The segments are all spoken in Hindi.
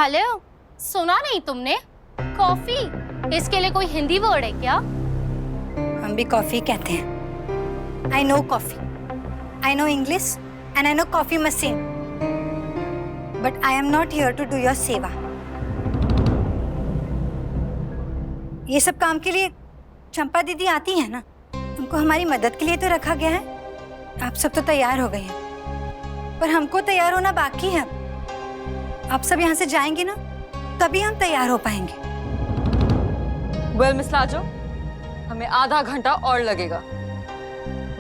हेलो, सुना नहीं तुमने? कॉफी, इसके लिए कोई हिंदी वर्ड है क्या? हम भी कॉफी कहते हैं। I know coffee, I know English and I know coffee machine, but I am not here to do your सेवा। ये सब काम के लिए चंपा दीदी आती है ना, उनको हमारी मदद के लिए तो रखा गया है। आप सब तो तैयार हो गए हैं, पर हमको तैयार होना बाकी है। आप सब यहाँ से जाएंगे ना, तभी हम तैयार हो पाएंगे। वेल मिस लाजो, हमें आधा घंटा और लगेगा।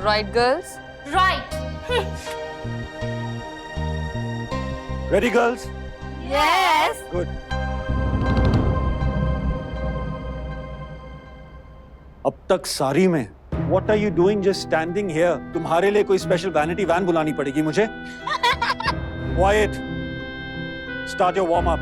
Right girls? Right. Ready girls? Yes. Good. अब तक सारी में What are you doing just standing here? तुम्हारे लिए कोई स्पेशल वैनिटी वैन बुलानी पड़ेगी मुझे? Quiet. Start your warm up.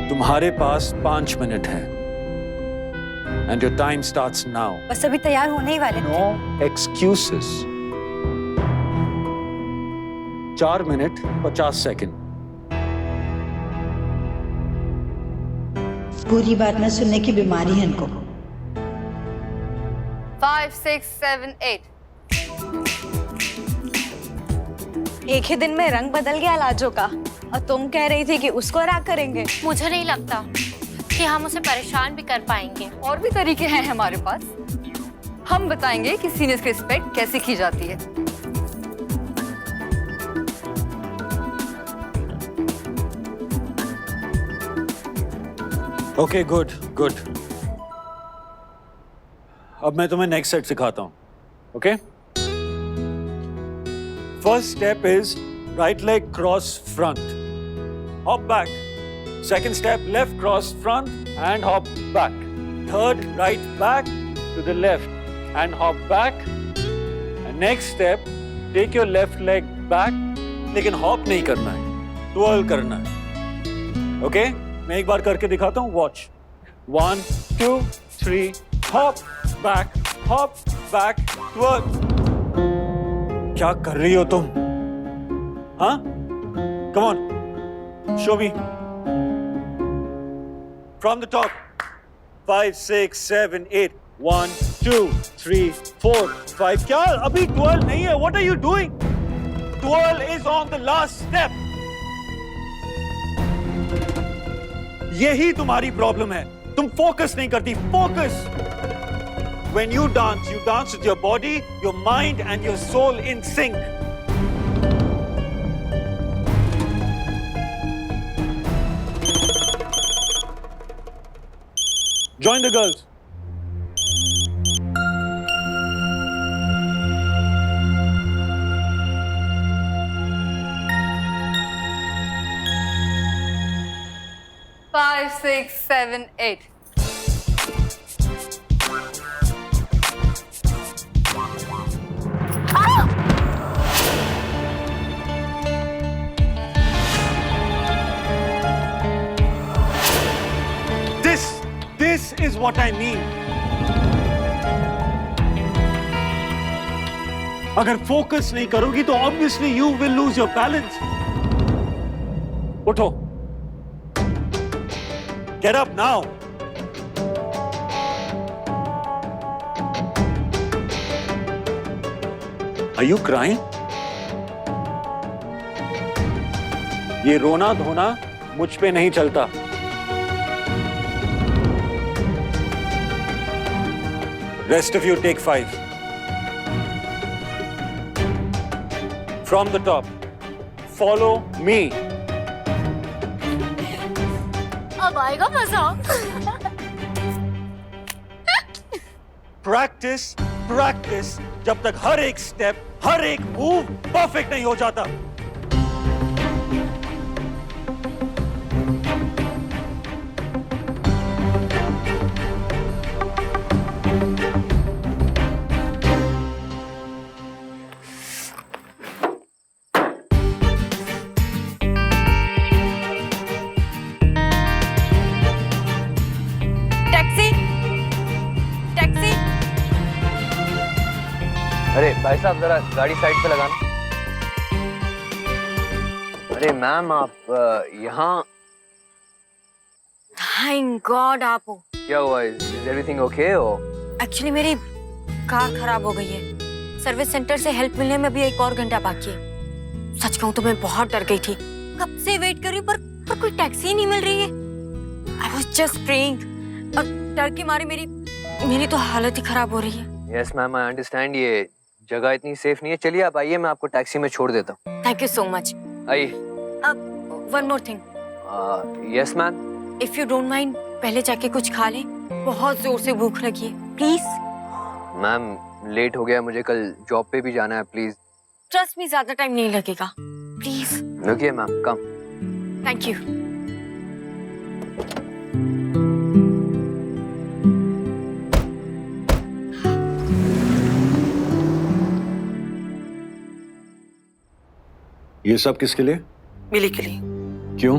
तुम्हारे पास 5 मिनट है. And your time starts now. बस अभी तैयार होने ही वाले थे। No excuses. 4 minute 50 second. पूरी बात न सुनने की बीमारी है इनको। 5, 6, 7, 8। एक ही दिन में रंग बदल गया लाजो का, और तुम कह रही थी कि उसको हरा करेंगे। मुझे नहीं लगता कि हम उसे परेशान भी कर पाएंगे। और भी तरीके हैं हमारे पास। हम बताएंगे कि सीनियर्स की रिस्पेक्ट कैसे की जाती है। Okay, good good. अब मैं तुम्हें नेक्स्ट सेट सिखाता हूं. Okay? First step is right leg cross front, hop back. Second step left cross front and hop back. Third right back to the left and hop back. And next step take your left leg back, लेकिन हॉप नहीं करना है, ट्विर्ल करना है. ओके? मैं एक बार करके दिखाता हूँ. वॉच. 1, 2, 3, hop back, twirl. क्या कर रही हो तुम? हाँ? Come on, show me. From the top. 5, 6, 7, 8. 1, 2, 3, 4, 5. क्या अभी ट्विर्ल नहीं है? What are you doing? Twirl is on the last step. यही तुम्हारी प्रॉब्लम है. तुम फोकस नहीं करती. Focus. When you dance with your body, your mind and your soul in sync. Join the girls. Five, 6, 7, 8. This is what I mean. अगर फोकस नहीं करोगी तो obviously you will lose your balance. उठो. Get up now. Are you crying? ये रोना धोना मुझ पे नहीं चलता. Rest of you take 5. From the top. Follow me. अब आएगा मजा. Practice, practice. जब तक हर एक स्टेप, हर एक मूव परफेक्ट नहीं हो जाता. Taxi, taxi. अरे भाई साहब जरा गाड़ी साइड पे लगाना। अरे मैम आप यहाँ थैंक गॉड आप हो। क्या हुआ? Is everything okay? एक्चुअली मेरी कार खराब हो गई है। सर्विस सेंटर से हेल्प मिलने में भी 1 और घंटा बाकी है। सच कहूँ तो मैं बहुत डर गई थी। कब से वेट कर रही हूँ पर कोई टैक्सी ही नहीं मिल रही है। आई वाज जस्ट प्रेइंग और डर के मारे मेरी तो हालत ही खराब हो रही है। यस मैम आई अंडरस्टैंड, ये जगह इतनी सेफ नहीं है। चलिए आप आइए, मैं आपको टैक्सी में छोड़ देता हूँ। Thank you so much. आइए। अब one more thing, yes ma'am. If you don't mind पहले जाके कुछ खा लें। बहुत जोर से भूख लगी है, प्लीज। मैम लेट हो गया, मुझे कल जॉब पे भी जाना है, प्लीज। ट्रस्ट मी, ज्यादा टाइम नहीं लगेगा, प्लीज। रुकिए मैम, कम। Thank you. ये सब किसके लिए? मिली के लिए। क्यों?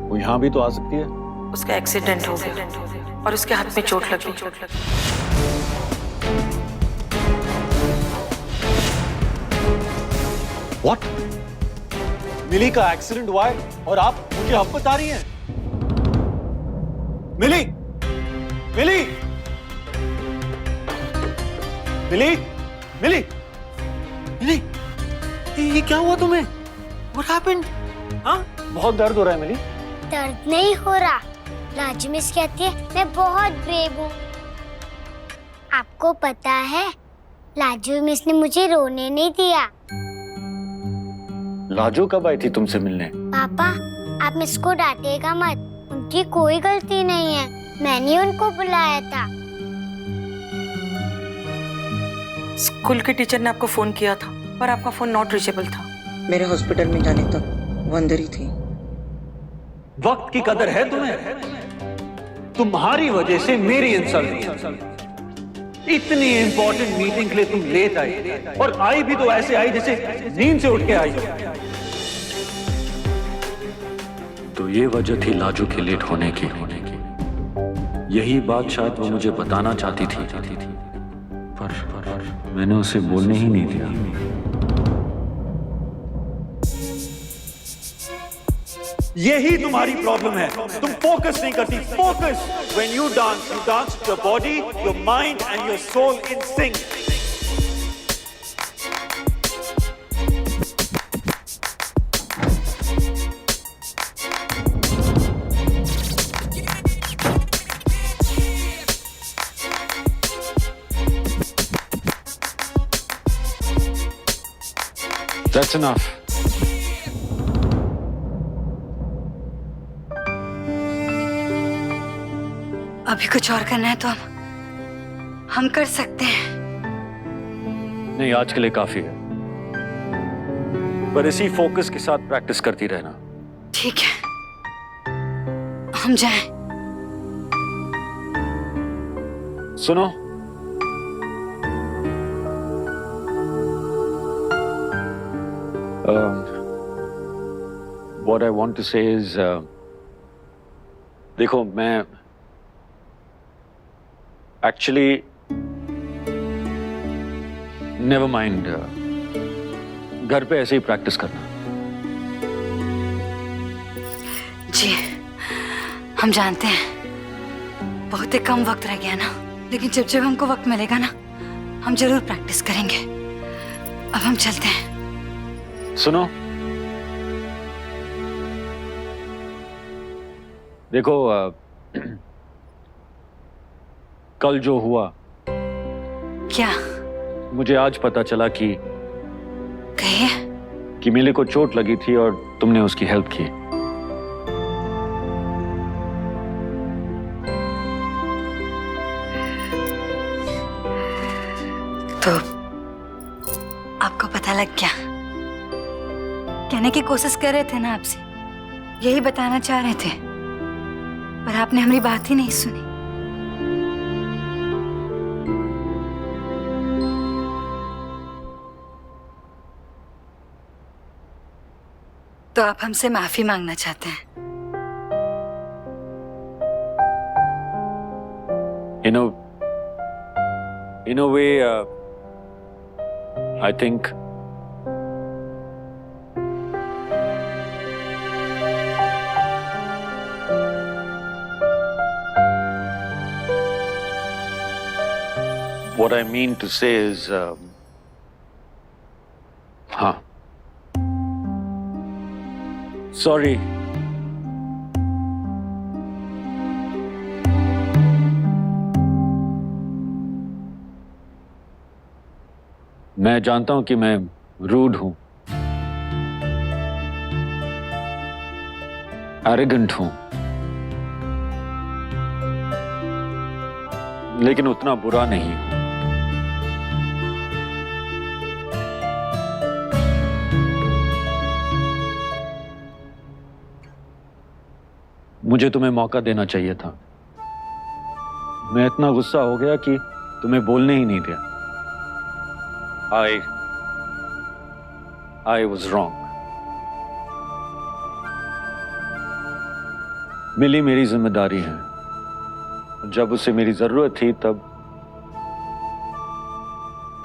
वो यहाँ भी तो आ सकती है। उसका एक्सीडेंट हो गया और उसके हाथ में चोट लगी। What? मिली का एक्सीडेंट हुआ है और आप मुझे अब बता रही हैं? मिली, मिली, मिली, मिली, मिली, ये क्या हुआ तुम्हें? What happened? हाँ? बहुत दर्द हो रहा है मिली। दर्द नहीं हो रहा। लाजू मिस कहती है मैं बहुत ब्रेव हूँ। आपको पता है लाजू मिस ने मुझे रोने नहीं दिया। लाजो कब आई थी तुमसे मिलने? पापा आप मिस को डांटेगा मत, उनकी कोई गलती नहीं है, मैंने उनको बुलाया था। स्कूल के टीचर ने आपको फोन किया था पर आपका फोन नॉट रीचेबल था। मेरे हॉस्पिटल में जाने तक वो अंदर ही थी। वक्त की कदर है तुम्हें? तुम्हारी वजह से मेरी इंसल्ट हुई। इतनी इंपॉर्टेंट मीटिंग के लिए तुम लेट आई और आई भी तो ऐसे आई जैसे नींद से उठ के आई। तो ये वजह थी लाजू के लेट होने की। यही बात शायद वो मुझे बताना चाहती थी, पर मैंने उसे बोलने ही नहीं दिया। यही तुम्हारी प्रॉब्लम है, तुम फोकस नहीं करती। Focus when you dance with your body, your mind and your soul in sync. That's enough. अभी कुछ और करना है तो हम कर सकते हैं। नहीं, आज के लिए काफी है, पर इसी फोकस के साथ प्रैक्टिस करती रहना। ठीक है, हम जाएं। सुनो, what I want to say is, देखो मैं actually never mind, घर पे ऐसे ही प्रैक्टिस करना। जी हम जानते हैं बहुत ही कम वक्त रह गया ना, लेकिन जब जब हमको वक्त मिलेगा ना हम जरूर प्रैक्टिस करेंगे। अब हम चलते हैं। सुनो, देखो कल जो हुआ, क्या? मुझे आज पता चला कि कहिए। मिली को चोट लगी थी और तुमने उसकी हेल्प की। तो आपको पता लग गया? कहने की कोशिश कर रहे थे ना आपसे, यही बताना चाह रहे थे, पर आपने हमारी बात ही नहीं सुनी। तो आप हमसे माफी मांगना चाहते हैं? In a way, I think what I mean to say is, sorry. मैं जानता हूं कि मैं रूड हूं, एरोगेंट हूं, लेकिन उतना बुरा नहीं हूं। मुझे तुम्हें मौका देना चाहिए था। मैं इतना गुस्सा हो गया कि तुम्हें बोलने ही नहीं दिया। I was wrong. मिली मेरी जिम्मेदारी है। जब उसे मेरी जरूरत थी तब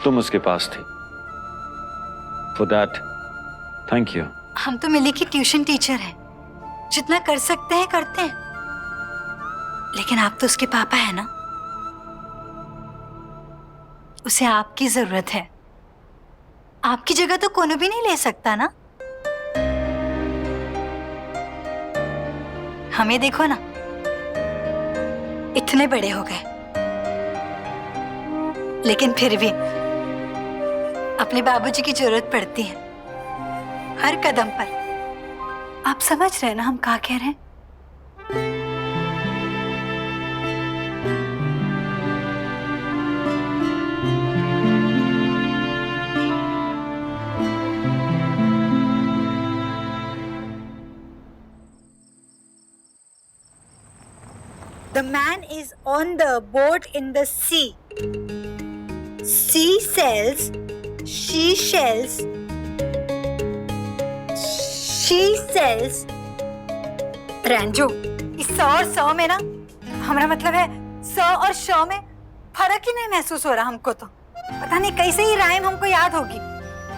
तुम उसके पास थी। For that, thank you. हम तो मिली की ट्यूशन टीचर हैं, जितना कर सकते हैं करते हैं, लेकिन आप तो उसके पापा हैं ना, उसे आपकी जरूरत है। आपकी जगह तो कोनो भी नहीं ले सकता ना। हमें देखो ना, इतने बड़े हो गए, लेकिन फिर भी अपने बाबूजी की जरूरत पड़ती है हर कदम पर। आप समझ रहे हैं ना हम क्या कह रहे हैं? The man is on the boat in the sea. Sea sells, she shells, she sells. रैंजो, इस 100 और 100 में ना, हमारा मतलब है 100 और 100 में फर्क ही नहीं महसूस हो रहा हमको तो। पता नहीं कैसे ही राइम हमको याद होगी,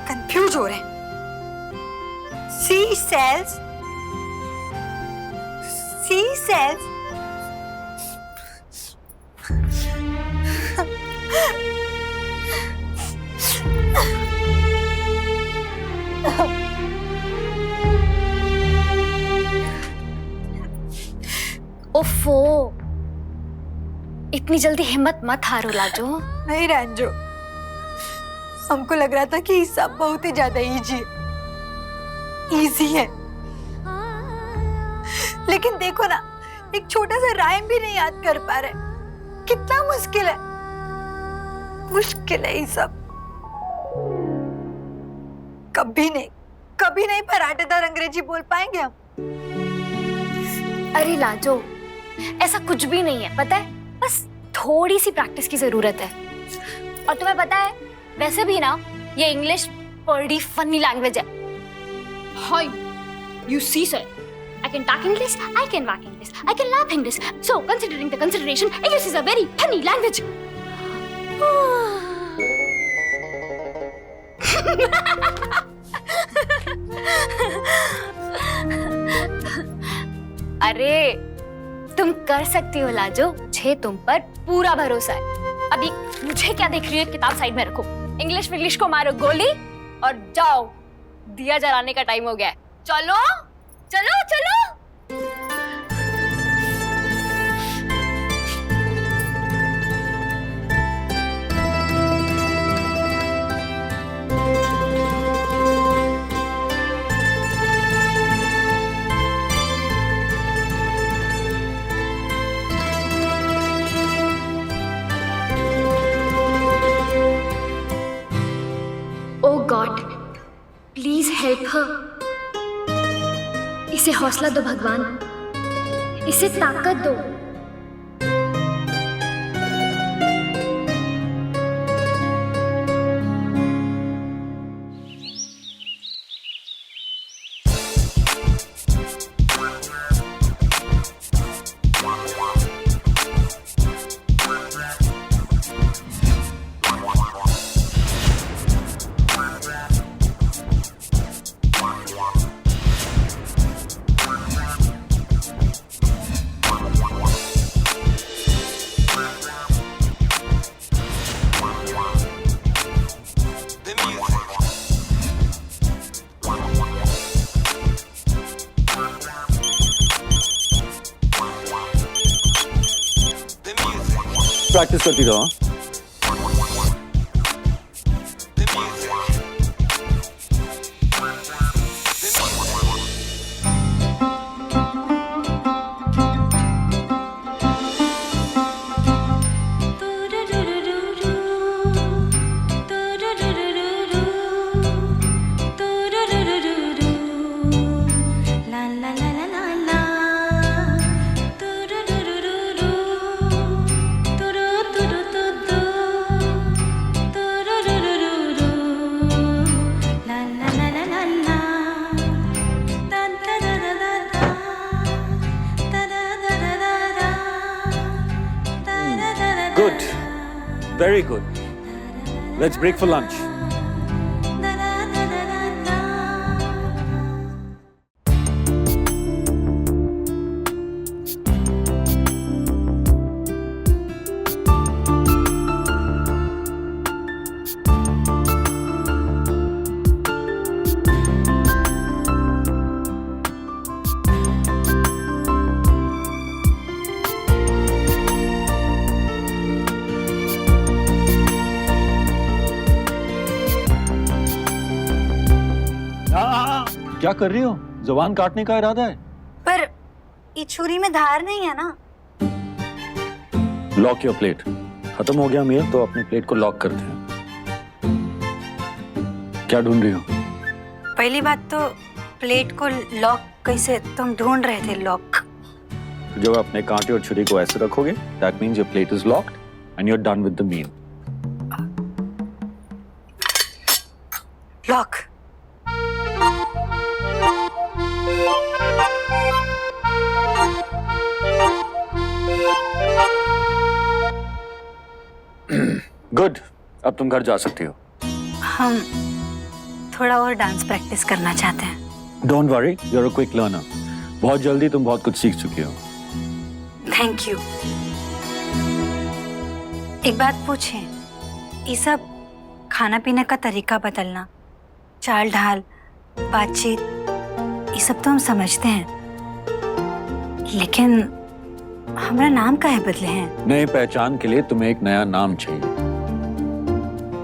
कंफ्यूज हो रहे हैं। She sells, she sells. ओफो, इतनी जल्दी हिम्मत मत हारो लाजो। नहीं रंजो, हमको लग रहा था कि ये सब बहुत ही ज्यादा इजी है, लेकिन देखो ना, एक छोटा सा राइम भी नहीं याद कर पा रहे। कितना मुश्किल है, मुश्किल है ये सब। कभी नहीं पराठेदार अंग्रेजी बोल पाएंगे हम। अरे लाजो, ऐसा कुछ भी नहीं है, पता है, बस थोड़ी सी प्रैक्टिस की जरूरत है। और तुम्हें पता है, वैसे भी ना ये इंग्लिश बड़ी फनी लैंग्वेज है। Hi, you see sir, I can talk English, I can walk English, I can laugh English. So, considering the consideration, English is a very funny language. अरे, तुम कर सकती हो लाजो, मुझे तुम पर पूरा भरोसा है। अभी मुझे क्या देख रही हो, किताब साइड में रखो, इंग्लिश को मारो गोली और जाओ, दिया जलाने का टाइम हो गया है। चलो चलो चलो। Oh God, please help her. इसे हौसला दो भगवान, इसे ताकत दो। बस प्रैक्टिस करती रहो। Good. Very good. Let's break for lunch. क्या कर रही हो? जुबान काटने का इरादा है? पर ये छुरी में धार नहीं है ना। Lock your plate. खत्म हो गया मील तो अपनी प्लेट को लॉक करते हैं। क्या ढूंढ रही हो? पहली बात तो प्लेट को लॉक कैसे तुम ढूंढ रहे थे लॉक। जब अपने कांटे और छुरी को ऐसे रखोगे, that means your plate is locked and you're done with the meal. Lock. Good, अब तुम घर जा सकती हो। हम थोड़ा और डांस प्रैक्टिस करना चाहते हैं। Don't worry, you're a quick learner. बहुत जल्दी तुम बहुत कुछ सीख चुकी हो। Thank you. एक बात पूछें, ये सब खाना पीने का तरीका बदलना, चाल ढाल, बातचीत, ये सब तो हम समझते हैं, लेकिन हमारा नाम काहे बदले हैं? नई पहचान के लिए तुम्हें एक नया नाम चाहिए।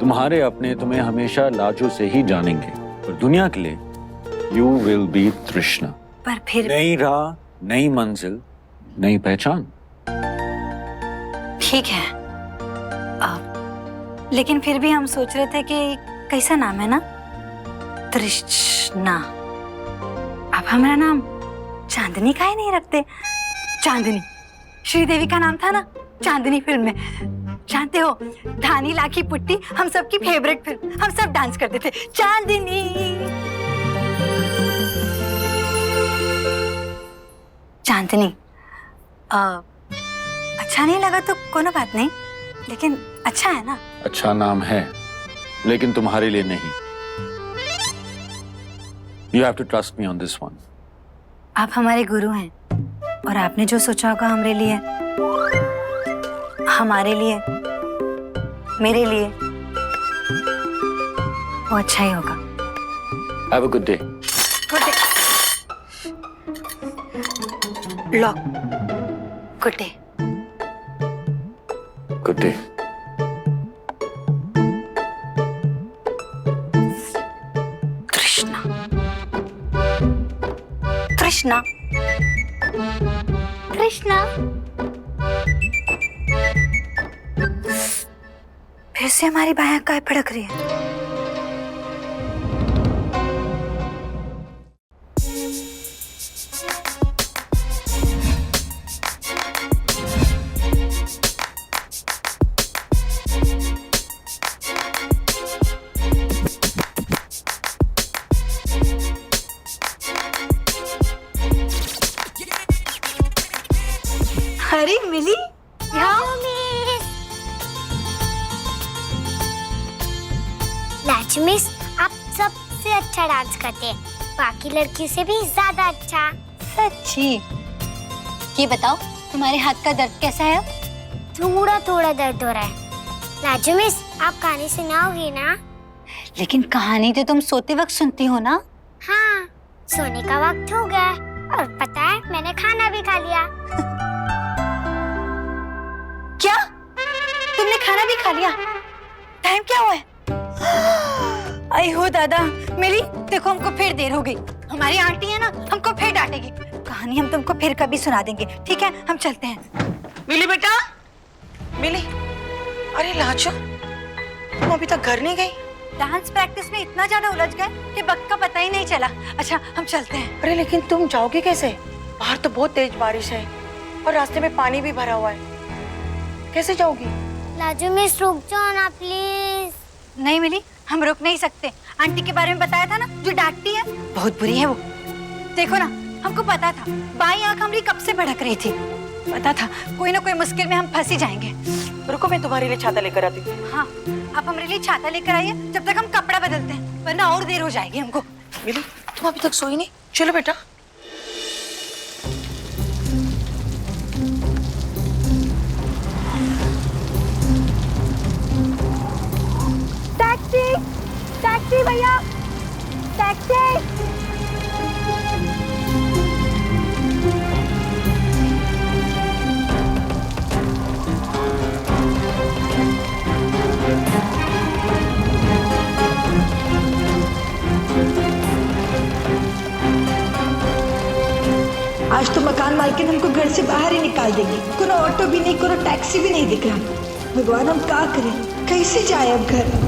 तुम्हारे अपने तुम्हें हमेशा लाजो से ही जानेंगे और दुनिया के लिए यू विल बी तृष्णा। पर फिर नई राह, नई मंजिल, नई पहचान। ठीक है, लेकिन फिर भी हम सोच रहे थे कि कैसा नाम है ना, तृष्णा। अब हमारा नाम चांदनी काहे नहीं रखते? चांदनी श्रीदेवी का नाम था ना चांदनी फिल्म में। जानते हो, धानी लाखी पुट्टी हम सबकी फेवरेट फिल्म, हम सब डांस करते थे चांदनी। चांदनी अच्छा नहीं लगा तो कोनो बात नहीं, लेकिन अच्छा है ना। अच्छा नाम है, लेकिन तुम्हारे लिए नहीं। You have to trust me on this one. आप हमारे गुरु हैं और आपने जो सोचा होगा हमारे लिए, हमारे लिए, मेरे लिए, वो अच्छा ही होगा। Have a good day. Good day. Lock. Good day. Good day. Krishna. Krishna. Krishna. फिर से हमारी बायां काय भड़क रही है। अरे मिली, लाजू मिस, आप सबसे अच्छा डांस करते हैं, बाकी लड़कियों से भी ज्यादा अच्छा। सच्ची? ये बताओ तुम्हारे हाथ का दर्द कैसा है? थोड़ा थोड़ा दर्द हो रहा है। लाजू मिस, आप कहानी सुनाओगी ना? लेकिन कहानी तो तुम सोते वक्त सुनती हो ना। हाँ, सोने का वक्त हो गया और पता है मैंने खाना भी खा लिया। क्या? तुमने खाना भी खा लिया? टाइम क्या हुआ है? आई हो दादा। मिली, देखो हमको फिर देर हो गई। हमारी आंटी है ना, हमको फिर डांटेगी। कहानी हम तुमको फिर कभी सुना देंगे, ठीक है? हम चलते हैं। मिली बेटा, मिली। अरे लाजो, तुम अभी तक घर नहीं गई? डांस प्रैक्टिस में इतना ज्यादा उलझ गए कि वक्त का पता ही नहीं चला। अच्छा, हम चलते हैं। अरे लेकिन तुम जाओगी कैसे? बाहर तो बहुत तेज बारिश है और रास्ते में पानी भी भरा हुआ है, कैसे जाओगी? लाजू मिस रुक जाओ ना प्लीज। नहीं मिली, हम रुक नहीं सकते। आंटी के बारे में बताया था ना, जो डांटती है, बहुत बुरी है वो। देखो ना, हमको पता था, बाई आंख हमारी कब से भड़क रही थी। पता था कोई ना कोई मुश्किल में हम फंस ही जाएंगे। रुको, मैं तुम्हारे लिए छाता लेकर आती हूँ। हाँ, आप हमारे लिए छाता लेकर आइए, जब तक हम कपड़ा बदलते हैं, वरना और देर हो जाएगी हमको। मिली, तुम अभी तक सोई नहीं? चलो बेटा। टैक्सी, टैक्सी भैया, टैक्सी। आज तो मकान मालकिन हमको घर से बाहर ही निकाल देंगे। कोनो ऑटो भी नहीं, कोनो टैक्सी भी नहीं दिख रहा। भगवान, हम क्या करें? कैसे जाए अब घर?